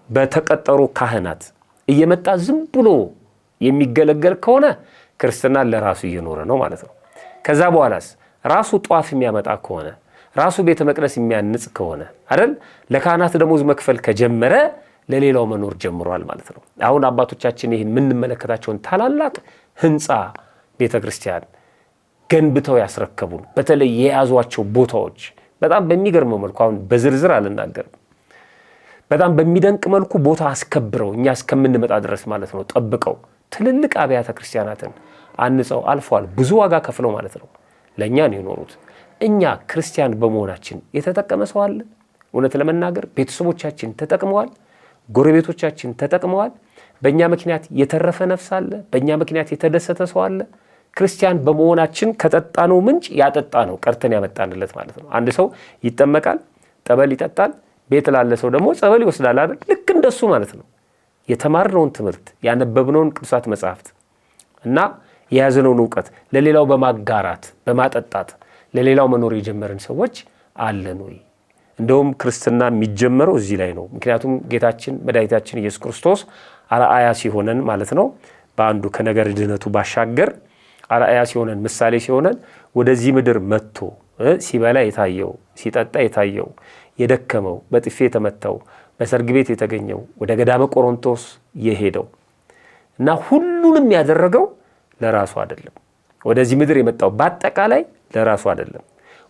በተቀጠሩ ካህናት እየመጣ ዝም ብሎ የሚገለገል ከሆነ ክርስትና ለራሱ እየኖረ ነው ማለት ነው። ከዛ በኋላስ ራሱ ጧፍ የሚያመጣ ከሆነ ራሱ ቤተ መቅደስ የሚያንጽ ከሆነ አይደል ለካህናት ደሞዝ መክፈል ከጀመረ ለሌላው መኖር ጀምሯል ማለት ነው። አሁን አባቶቻችን ይህን የምንመለከታቸውን ታላላቅ ህንፃ ቤተ ክርስቲያን ገንብተው ያስረከቡን በተለይ የያዟቸው ቦታዎች በጣም በሚገርመው መልኩ አሁን በዝርዝር አልናገርም፣ በጣም በሚደንቅ መልኩ ቦታ አስከብረው እኛ እስከምንመጣ ድረስ ማለት ነው ጠብቀው ትልልቅ አብያተ ክርስቲያናትን አንጸው አልፈዋል። ብዙ ዋጋ ከፍለው ማለት ነው ለእኛ ነው የኖሩት። እኛ ክርስቲያን በመሆናችን የተጠቀመ ሰው አለ? እውነት ለመናገር ቤተሰቦቻችን ተጠቅመዋል፣ ጎረቤቶቻችን ተጠቅመዋል። በእኛ ምክንያት የተረፈ ነፍስ አለ? በእኛ ምክንያት የተደሰተ ሰው አለ? ክርስቲያን በመሆናችን ከጠጣነው ምንጭ ያጠጣነው ቀርተን ያመጣንለት ማለት ነው። አንድ ሰው ይጠመቃል፣ ጠበል ይጠጣል፣ ቤት ላለ ሰው ደግሞ ጸበል ይወስዳል አይደል? ልክ እንደሱ ማለት ነው። የተማርነውን ትምህርት ያነበብነውን ቅዱሳት መጻሕፍት እና የያዝነውን እውቀት ለሌላው በማጋራት በማጠጣት ለሌላው መኖር የጀመርን ሰዎች አለን ወይ? እንደውም ክርስትና የሚጀመረው እዚህ ላይ ነው። ምክንያቱም ጌታችን መድኃኒታችን ኢየሱስ ክርስቶስ አርአያ ሲሆነን ማለት ነው በአንዱ ከነገር ድህነቱ ባሻገር አርአያ ሲሆነን ምሳሌ ሲሆነን ወደዚህ ምድር መጥቶ ሲበላ የታየው ሲጠጣ የታየው የደከመው በጥፌ የተመታው በሰርግ ቤት የተገኘው ወደ ገዳመ ቆሮንቶስ የሄደው እና ሁሉንም ያደረገው ለራሱ አይደለም። ወደዚህ ምድር የመጣው በአጠቃላይ ለራሱ አይደለም።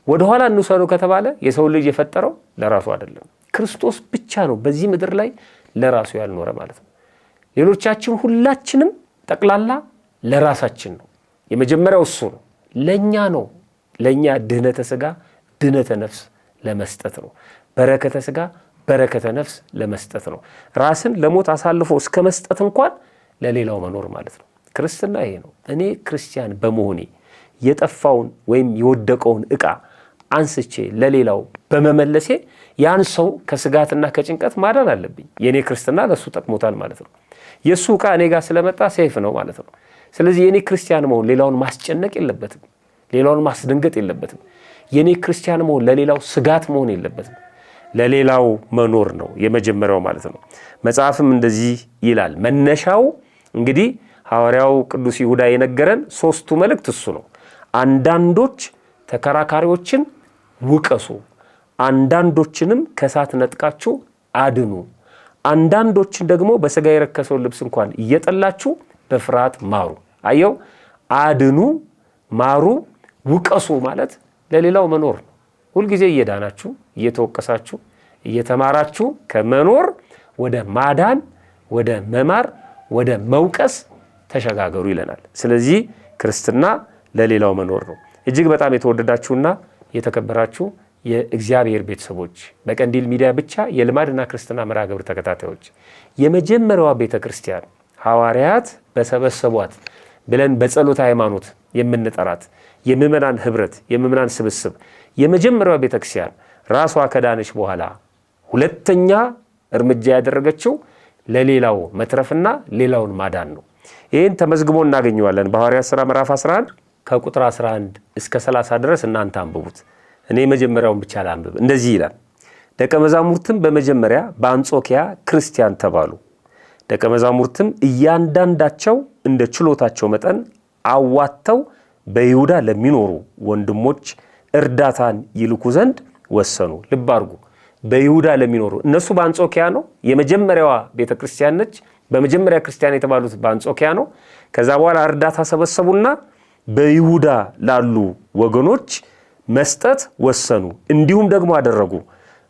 ወደ ኋላ እንውሰዱ ከተባለ የሰው ልጅ የፈጠረው ለራሱ አይደለም። ክርስቶስ ብቻ ነው በዚህ ምድር ላይ ለራሱ ያልኖረ ማለት ነው። ሌሎቻችን ሁላችንም ጠቅላላ ለራሳችን ነው። የመጀመሪያው እሱ ነው። ለኛ ነው። ለኛ ድህነተ ሥጋ ድህነተ ነፍስ ለመስጠት ነው። በረከተ ሥጋ በረከተ ነፍስ ለመስጠት ነው። ራስን ለሞት አሳልፎ እስከ መስጠት እንኳን ለሌላው መኖር ማለት ነው። ክርስትና ይሄ ነው። እኔ ክርስቲያን በመሆኔ የጠፋውን ወይም የወደቀውን ዕቃ አንስቼ ለሌላው በመመለሴ ያን ሰው ከስጋትና ከጭንቀት ማዳን አለብኝ። የኔ ክርስትና ለሱ ጠቅሞታል ማለት ነው። የሱ ዕቃ እኔ ጋር ስለመጣ ሴፍ ነው ማለት ነው። ስለዚህ የኔ ክርስቲያን መሆን ሌላውን ማስጨነቅ የለበትም፣ ሌላውን ማስደንገጥ የለበትም። የኔ ክርስቲያን መሆን ለሌላው ስጋት መሆን የለበትም። ለሌላው መኖር ነው የመጀመሪያው ማለት ነው። መጽሐፍም እንደዚህ ይላል። መነሻው እንግዲህ ሐዋርያው ቅዱስ ይሁዳ የነገረን ሶስቱ መልእክት እሱ ነው። አንዳንዶች ተከራካሪዎችን ውቀሱ፣ አንዳንዶችንም ከእሳት ነጥቃችሁ አድኑ፣ አንዳንዶችን ደግሞ በሥጋ የረከሰውን ልብስ እንኳን እየጠላችሁ በፍርሃት ማሩ። አየው፣ አድኑ፣ ማሩ፣ ውቀሱ ማለት ለሌላው መኖር ነው። ሁልጊዜ እየዳናችሁ እየተወቀሳችሁ እየተማራችሁ ከመኖር ወደ ማዳን ወደ መማር ወደ መውቀስ ተሸጋገሩ ይለናል። ስለዚህ ክርስትና ለሌላው መኖር ነው። እጅግ በጣም የተወደዳችሁና የተከበራችሁ የእግዚአብሔር ቤተሰቦች በቀንዲል ሚዲያ ብቻ የልማድና ክርስትና መርሐ ግብር ተከታታዮች የመጀመሪያዋ ቤተ ክርስቲያን ሐዋርያት በሰበሰቧት ብለን በጸሎት ሃይማኖት የምንጠራት የምእመናን ህብረት የምእመናን ስብስብ የመጀመሪያዋ ቤተ ክርስቲያን ራሷ ከዳነች በኋላ ሁለተኛ እርምጃ ያደረገችው ለሌላው መትረፍና ሌላውን ማዳን ነው። ይህን ተመዝግቦ እናገኘዋለን በሐዋርያት ሥራ ምዕራፍ 11 ከቁጥር 11 እስከ 30 ድረስ እናንተ አንብቡት። እኔ መጀመሪያውን ብቻ ላንብብ። እንደዚህ ይላል። ደቀ መዛሙርትም በመጀመሪያ በአንጾኪያ ክርስቲያን ተባሉ። ደቀ መዛሙርትም እያንዳንዳቸው እንደ ችሎታቸው መጠን አዋጥተው በይሁዳ ለሚኖሩ ወንድሞች እርዳታን ይልኩ ዘንድ ወሰኑ። ልብ አድርጉ። በይሁዳ ለሚኖሩ እነሱ በአንጾኪያ ነው። የመጀመሪያዋ ቤተ ክርስቲያን ነች። በመጀመሪያ ክርስቲያን የተባሉት በአንጾኪያ ነው። ከዛ በኋላ እርዳታ ሰበሰቡና በይሁዳ ላሉ ወገኖች መስጠት ወሰኑ። እንዲሁም ደግሞ አደረጉ።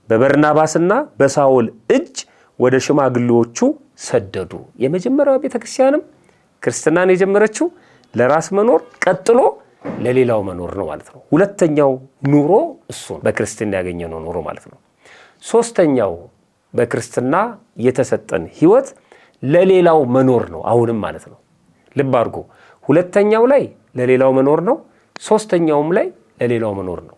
በበርናባስና በሳውል እጅ ወደ ሽማግሌዎቹ ሰደዱ። የመጀመሪያዋ ቤተ ክርስቲያንም ክርስትናን የጀመረችው ለራስ መኖር ቀጥሎ ለሌላው መኖር ነው ማለት ነው። ሁለተኛው ኑሮ እሱ በክርስትና ያገኘነው ኑሮ ማለት ነው። ሶስተኛው በክርስትና የተሰጠን ህይወት ለሌላው መኖር ነው አሁንም ማለት ነው። ልብ አድርጎ ሁለተኛው ላይ ለሌላው መኖር ነው፣ ሶስተኛውም ላይ ለሌላው መኖር ነው።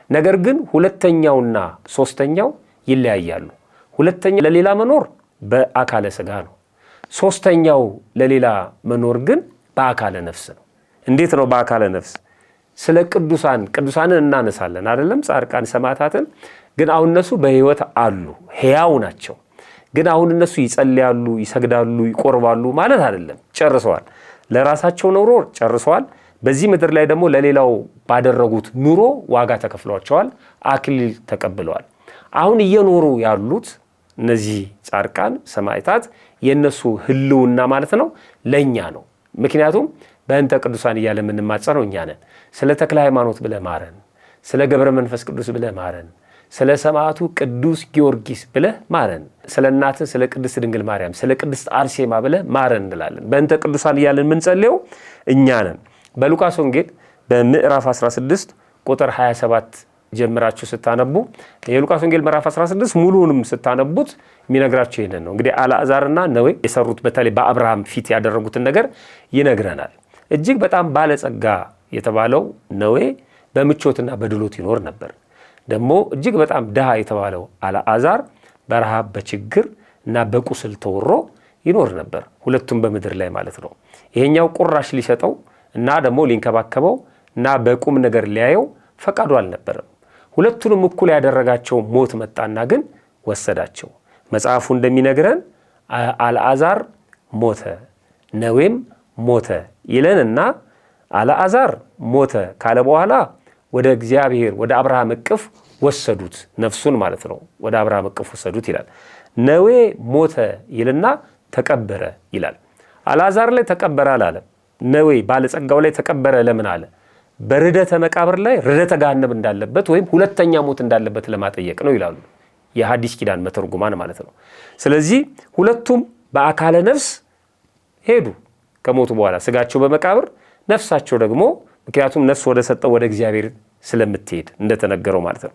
ነገር ግን ሁለተኛውና ሶስተኛው ይለያያሉ። ሁለተኛው ለሌላ መኖር በአካለ ሥጋ ነው። ሶስተኛው ለሌላ መኖር ግን በአካለ ነፍስ ነው። እንዴት ነው በአካለ ነፍስ? ስለ ቅዱሳንን እናነሳለን አይደለም? ጻድቃን ሰማዕታትን። ግን አሁን እነሱ በህይወት አሉ፣ ሕያው ናቸው። ግን አሁን እነሱ ይጸልያሉ፣ ይሰግዳሉ፣ ይቆርባሉ ማለት አይደለም። ጨርሰዋል። ለራሳቸው ኑሮ ጨርሰዋል። በዚህ ምድር ላይ ደግሞ ለሌላው ባደረጉት ኑሮ ዋጋ ተከፍሏቸዋል፣ አክሊል ተቀብለዋል። አሁን እየኖሩ ያሉት እነዚህ ጻድቃን ሰማዕታት የነሱ ህልውና ማለት ነው ለኛ ነው። ምክንያቱም በእንተ ቅዱሳን እያለ የምንማጸነው እኛ ነን። ስለ ተክለ ሃይማኖት ብለህ ማረን፣ ስለ ገብረ መንፈስ ቅዱስ ብለህ ማረን፣ ስለ ሰማዕቱ ቅዱስ ጊዮርጊስ ብለህ ማረን፣ ስለ እናትህ ስለ ቅድስት ድንግል ማርያም ስለ ቅድስት አርሴማ ብለህ ማረን እንላለን። በእንተ ቅዱሳን እያለን የምንጸልየው እኛ ነን። በሉቃስ ወንጌል በምዕራፍ 16 ቁጥር 27 ጀምራችሁ ስታነቡ የሉቃስ ወንጌል ምዕራፍ 16 ሙሉንም ስታነቡት የሚነግራችሁ ይሄንን ነው። እንግዲህ አልዓዛርና ነዌ የሰሩት በተለይ በአብርሃም ፊት ያደረጉትን ነገር ይነግረናል። እጅግ በጣም ባለጸጋ የተባለው ነዌ በምቾትና በድሎት ይኖር ነበር። ደግሞ እጅግ በጣም ድሃ የተባለው አልዓዛር በረሃብ በችግር እና በቁስል ተወሮ ይኖር ነበር። ሁለቱም በምድር ላይ ማለት ነው። ይሄኛው ቁራሽ ሊሰጠው እና ደግሞ ሊንከባከበው እና በቁም ነገር ሊያየው ፈቃዱ አልነበረም። ሁለቱንም እኩል ያደረጋቸው ሞት መጣና ግን ወሰዳቸው። መጽሐፉ እንደሚነግረን አልዓዛር ሞተ ነዌም ሞተ ይለንና አልዓዛር ሞተ ካለ በኋላ ወደ እግዚአብሔር ወደ አብርሃም እቅፍ ወሰዱት፣ ነፍሱን ማለት ነው ወደ አብርሃም እቅፍ ወሰዱት ይላል። ነዌ ሞተ ይልና ተቀበረ ይላል። አልዓዛር ላይ ተቀበረ አላለም። ነዌ ባለጸጋው ላይ ተቀበረ ለምን አለ? በርደተ መቃብር ላይ ርደተ ገሃነም እንዳለበት ወይም ሁለተኛ ሞት እንዳለበት ለማጠየቅ ነው ይላሉ የሐዲስ ኪዳን መተርጉማን ማለት ነው። ስለዚህ ሁለቱም በአካለ ነፍስ ሄዱ ከሞቱ በኋላ ስጋቸው በመቃብር ነፍሳቸው ደግሞ ምክንያቱም ነፍስ ወደ ሰጠው ወደ እግዚአብሔር ስለምትሄድ እንደተነገረው ማለት ነው።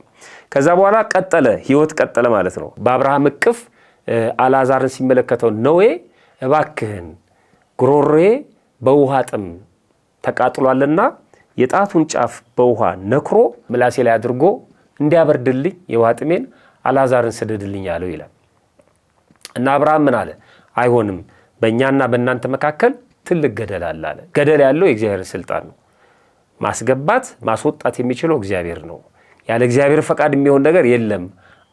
ከዛ በኋላ ቀጠለ፣ ህይወት ቀጠለ ማለት ነው። በአብርሃም እቅፍ አልዓዛርን ሲመለከተው ነዌ እባክህን ጉሮሮዬ በውሃ ጥም ተቃጥሏልና የጣቱን ጫፍ በውሃ ነክሮ ምላሴ ላይ አድርጎ እንዲያበርድልኝ የውሃ ጥሜን አልዓዛርን ስደድልኝ አለው ይላል። እና አብርሃም ምን አለ? አይሆንም፣ በእኛና በእናንተ መካከል ትልቅ ገደል አለ አለ። ገደል ያለው የእግዚአብሔር ስልጣን ነው። ማስገባት ማስወጣት የሚችለው እግዚአብሔር ነው። ያለ እግዚአብሔር ፈቃድ የሚሆን ነገር የለም።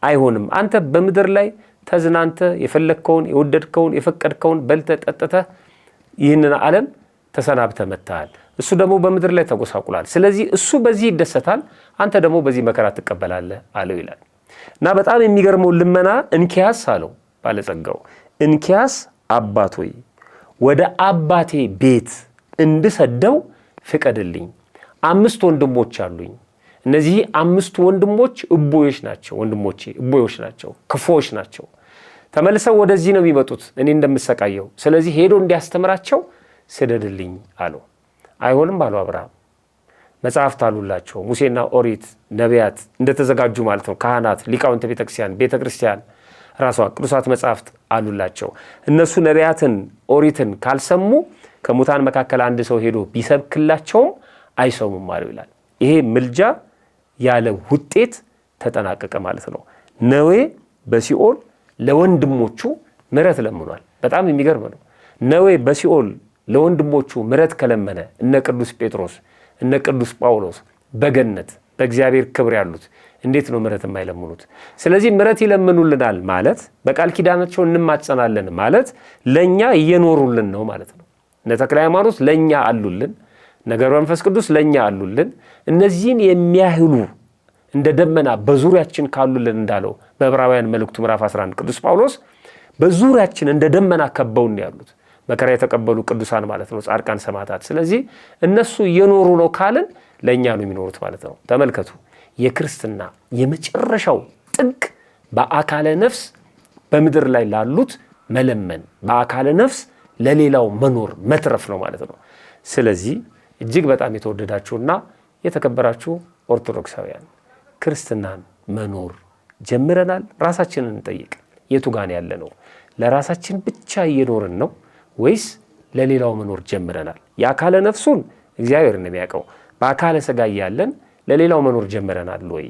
አይሆንም፣ አንተ በምድር ላይ ተዝናንተ የፈለግከውን የወደድከውን የፈቀድከውን በልተ ጠጥተ ይህንን ዓለም ተሰናብተ መጥተሃል። እሱ ደግሞ በምድር ላይ ተጎሳቁላል። ስለዚህ እሱ በዚህ ይደሰታል፣ አንተ ደግሞ በዚህ መከራ ትቀበላለህ አለው ይላል። እና በጣም የሚገርመው ልመና እንኪያስ አለው ባለጸጋው፣ እንኪያስ አባት ሆይ ወደ አባቴ ቤት እንድሰደው ፍቀድልኝ። 5 ወንድሞች አሉኝ። እነዚህ 5 ወንድሞች እቦዮች ናቸው። ወንድሞቼ እቦዮች ናቸው፣ ክፉዎች ናቸው። ተመልሰው ወደዚህ ነው የሚመጡት እኔ እንደምሰቃየው። ስለዚህ ሄዶ እንዲያስተምራቸው ስደድልኝ አለው። አይሆንም አለው አብርሃም። መጽሐፍት አሉላቸው፣ ሙሴና ኦሪት ነቢያት እንደተዘጋጁ ማለት ነው። ካህናት፣ ሊቃውንተ ቤተክርስቲያን፣ ቤተክርስቲያን ራሷ ቅዱሳት መጽሐፍት አሉላቸው። እነሱ ነቢያትን ኦሪትን ካልሰሙ ከሙታን መካከል አንድ ሰው ሄዶ ቢሰብክላቸውም አይሰሙም አለው ይላል። ይሄ ምልጃ ያለ ውጤት ተጠናቀቀ ማለት ነው። ነዌ በሲኦል ለወንድሞቹ ምሕረት ለምኗል። በጣም የሚገርም ነው። ነዌ በሲኦል ለወንድሞቹ ምሕረት ከለመነ እነ ቅዱስ ጴጥሮስ እነ ቅዱስ ጳውሎስ በገነት በእግዚአብሔር ክብር ያሉት እንዴት ነው ምሕረት የማይለምኑት? ስለዚህ ምሕረት ይለምኑልናል ማለት በቃል ኪዳናቸው እንማጸናለን ማለት ለኛ እየኖሩልን ነው ማለት ነው። እነ ተክለ ሃይማኖት ለኛ አሉልን፣ እነ ገብረ መንፈስ ቅዱስ ለኛ አሉልን። እነዚህን የሚያህሉ እንደ ደመና በዙሪያችን ካሉልን እንዳለው በዕብራውያን መልእክቱ ምዕራፍ 11 ቅዱስ ጳውሎስ በዙሪያችን እንደ ደመና ከበውን ያሉት መከራ የተቀበሉ ቅዱሳን ማለት ነው፣ ጻድቃን ሰማዕታት። ስለዚህ እነሱ እየኖሩ ነው ካልን ለኛ ነው የሚኖሩት ማለት ነው። ተመልከቱ፣ የክርስትና የመጨረሻው ጥግ በአካለ ነፍስ በምድር ላይ ላሉት መለመን፣ በአካለ ነፍስ ለሌላው መኖር መትረፍ ነው ማለት ነው። ስለዚህ እጅግ በጣም የተወደዳችሁና የተከበራችሁ ኦርቶዶክሳውያን ክርስትናን መኖር ጀምረናል። ራሳችንን እንጠይቅ። የቱ ጋር ያለ ነው? ለራሳችን ብቻ እየኖርን ነው ወይስ ለሌላው መኖር ጀምረናል? የአካለ ነፍሱን እግዚአብሔር ነው የሚያውቀው። በአካለ ሥጋ ያለን ለሌላው መኖር ጀምረናል ወይ?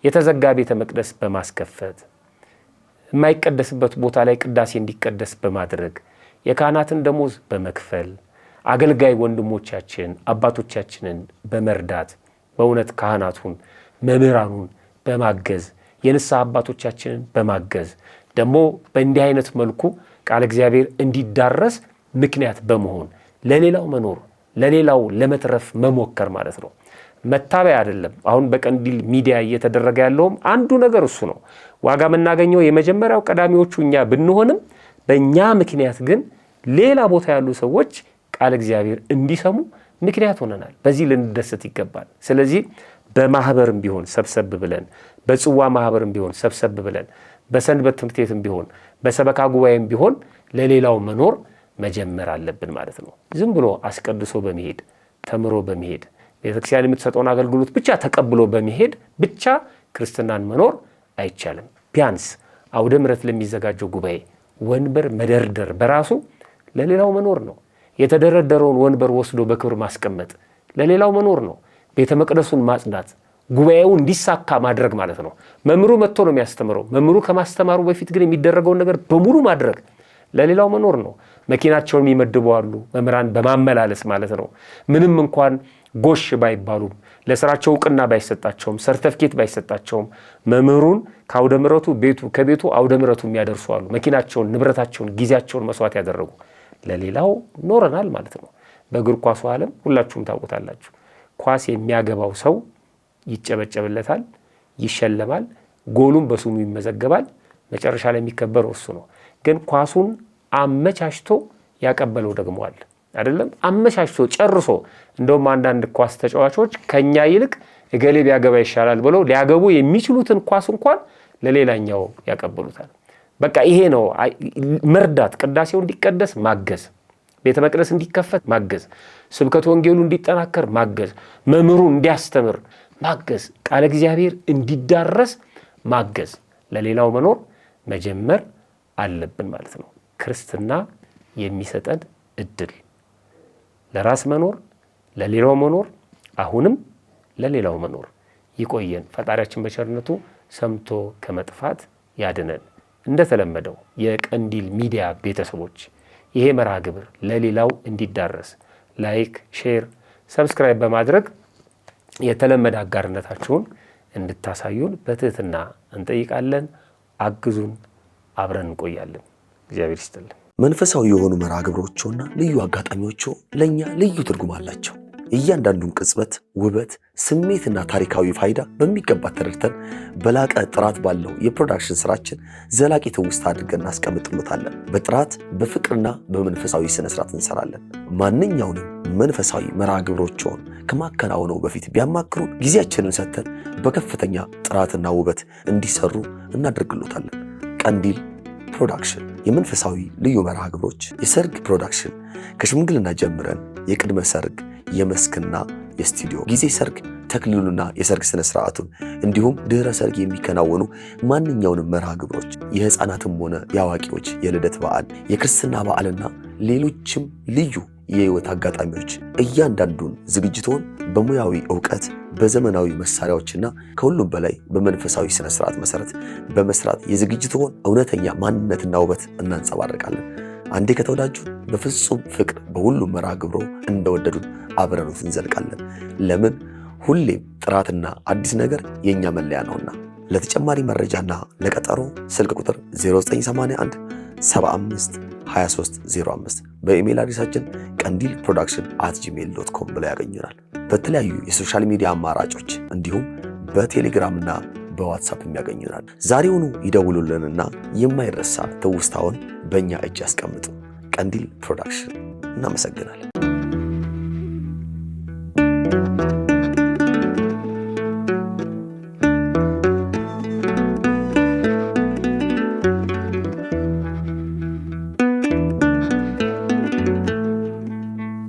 የተዘጋ ቤተ መቅደስ በማስከፈት የማይቀደስበት ቦታ ላይ ቅዳሴ እንዲቀደስ በማድረግ የካህናትን ደሞዝ በመክፈል አገልጋይ ወንድሞቻችን አባቶቻችንን በመርዳት በእውነት ካህናቱን መምህራኑን በማገዝ የንስሐ አባቶቻችንን በማገዝ ደግሞ በእንዲህ አይነት መልኩ ቃል እግዚአብሔር እንዲዳረስ ምክንያት በመሆን ለሌላው መኖር፣ ለሌላው ለመትረፍ መሞከር ማለት ነው። መታበያ አይደለም። አሁን በቀንዲል ሚዲያ እየተደረገ ያለውም አንዱ ነገር እሱ ነው። ዋጋ የምናገኘው የመጀመሪያው ቀዳሚዎቹ እኛ ብንሆንም በእኛ ምክንያት ግን ሌላ ቦታ ያሉ ሰዎች ቃል እግዚአብሔር እንዲሰሙ ምክንያት ሆነናል። በዚህ ልንደሰት ይገባል። ስለዚህ በማህበርም ቢሆን ሰብሰብ ብለን፣ በጽዋ ማህበርም ቢሆን ሰብሰብ ብለን፣ በሰንበት ትምህርት ቤትም ቢሆን፣ በሰበካ ጉባኤም ቢሆን ለሌላው መኖር መጀመር አለብን ማለት ነው። ዝም ብሎ አስቀድሶ በመሄድ ተምሮ በመሄድ ቤተክርስቲያን የምትሰጠውን አገልግሎት ብቻ ተቀብሎ በመሄድ ብቻ ክርስትናን መኖር አይቻልም። ቢያንስ አውደ ምሕረት ለሚዘጋጀው ጉባኤ ወንበር መደርደር በራሱ ለሌላው መኖር ነው። የተደረደረውን ወንበር ወስዶ በክብር ማስቀመጥ ለሌላው መኖር ነው። ቤተ መቅደሱን ማጽዳት፣ ጉባኤው እንዲሳካ ማድረግ ማለት ነው። መምህሩ መጥቶ ነው የሚያስተምረው። መምህሩ ከማስተማሩ በፊት ግን የሚደረገውን ነገር በሙሉ ማድረግ ለሌላው መኖር ነው። መኪናቸውን የሚመድቡ አሉ፣ መምህራን በማመላለስ ማለት ነው። ምንም እንኳን ጎሽ ባይባሉም፣ ለስራቸው እውቅና ባይሰጣቸውም፣ ሰርተፍኬት ባይሰጣቸውም መምህሩን ከአውደ ምሕረቱ ከቤቱ አውደ ምሕረቱ የሚያደርሱ አሉ። መኪናቸውን፣ ንብረታቸውን፣ ጊዜያቸውን መስዋዕት ያደረጉ ለሌላው ኖረናል ማለት ነው። በእግር ኳሱ ዓለም ሁላችሁም ታውቁታላችሁ። ኳስ የሚያገባው ሰው ይጨበጨብለታል፣ ይሸለማል፣ ጎሉም በስሙ ይመዘገባል። መጨረሻ ላይ የሚከበረው እሱ ነው። ግን ኳሱን አመቻችቶ ያቀበለው ደግሞ አለ አይደለም? አመቻችቶ ጨርሶ። እንደውም አንዳንድ ኳስ ተጫዋቾች ከኛ ይልቅ እገሌ ቢያገባ ይሻላል ብለው ሊያገቡ የሚችሉትን ኳስ እንኳን ለሌላኛው ያቀበሉታል። በቃ ይሄ ነው መርዳት። ቅዳሴው እንዲቀደስ ማገዝ፣ ቤተ መቅደስ እንዲከፈት ማገዝ፣ ስብከት ወንጌሉ እንዲጠናከር ማገዝ፣ መምህሩ እንዲያስተምር ማገዝ፣ ቃለ እግዚአብሔር እንዲዳረስ ማገዝ፣ ለሌላው መኖር መጀመር አለብን ማለት ነው። ክርስትና የሚሰጠን እድል ለራስ መኖር፣ ለሌላው መኖር፣ አሁንም ለሌላው መኖር። ይቆየን። ፈጣሪያችን በቸርነቱ ሰምቶ ከመጥፋት ያድነን። እንደተለመደው የቀንዲል ሚዲያ ቤተሰቦች ይሄ መርሃ ግብር ለሌላው እንዲዳረስ ላይክ፣ ሼር፣ ሰብስክራይብ በማድረግ የተለመደ አጋርነታችሁን እንድታሳዩን በትህትና እንጠይቃለን። አግዙን፣ አብረን እንቆያለን። እግዚአብሔር ይስጥልን። መንፈሳዊ የሆኑ መርሃ ግብሮችና ልዩ አጋጣሚዎቹ ለእኛ ልዩ ትርጉም አላቸው። እያንዳንዱን ቅጽበት ውበት፣ ስሜትና ታሪካዊ ፋይዳ በሚገባ ተረድተን በላቀ ጥራት ባለው የፕሮዳክሽን ስራችን ዘላቂ ትውስታ አድርገን እናስቀምጥሎታለን። በጥራት በፍቅርና በመንፈሳዊ ስነስርዓት እንሰራለን። ማንኛውንም መንፈሳዊ መርሃ ግብሮችን ከማከናወነው በፊት ቢያማክሩን ጊዜያችንን ሰጥተን በከፍተኛ ጥራትና ውበት እንዲሰሩ እናደርግሎታለን። ቀንዲል ፕሮዳክሽን የመንፈሳዊ ልዩ መርሃ ግብሮች፣ የሰርግ ፕሮዳክሽን ከሽምግልና ጀምረን የቅድመ ሰርግ፣ የመስክና የስቱዲዮ ጊዜ ሰርግ፣ ተክሊሉና የሰርግ ስነ ስርዓቱን እንዲሁም ድህረ ሰርግ የሚከናወኑ ማንኛውንም መርሃ ግብሮች፣ የህፃናትም ሆነ የአዋቂዎች የልደት በዓል፣ የክርስትና በዓልና ሌሎችም ልዩ የህይወት አጋጣሚዎች እያንዳንዱን ዝግጅቶን በሙያዊ ዕውቀት በዘመናዊ መሳሪያዎችና ከሁሉም በላይ በመንፈሳዊ ስነ ስርዓት መሰረት በመስራት የዝግጅቶን እውነተኛ ማንነትና ውበት እናንጸባርቃለን። አንዴ ከተወዳጁ በፍጹም ፍቅር በሁሉም መርሃ ግብሮ እንደወደዱን አብረኑት እንዘልቃለን። ለምን? ሁሌም ጥራትና አዲስ ነገር የኛ መለያ ነውና። ለተጨማሪ መረጃና ለቀጠሮ ስልክ ቁጥር 0981 75 2305 በኢሜል አድሬሳችን qandilproduction@gmail.com ብለው ያገኙናል። በተለያዩ የሶሻል ሚዲያ አማራጮች እንዲሁም በቴሌግራምና በዋትስአፕ ያገኙናል። ዛሬውኑ ይደውሉልንና የማይረሳ ትውስታውን በእኛ እጅ ያስቀምጡ። ቀንዲል ፕሮዳክሽን። እናመሰግናለን።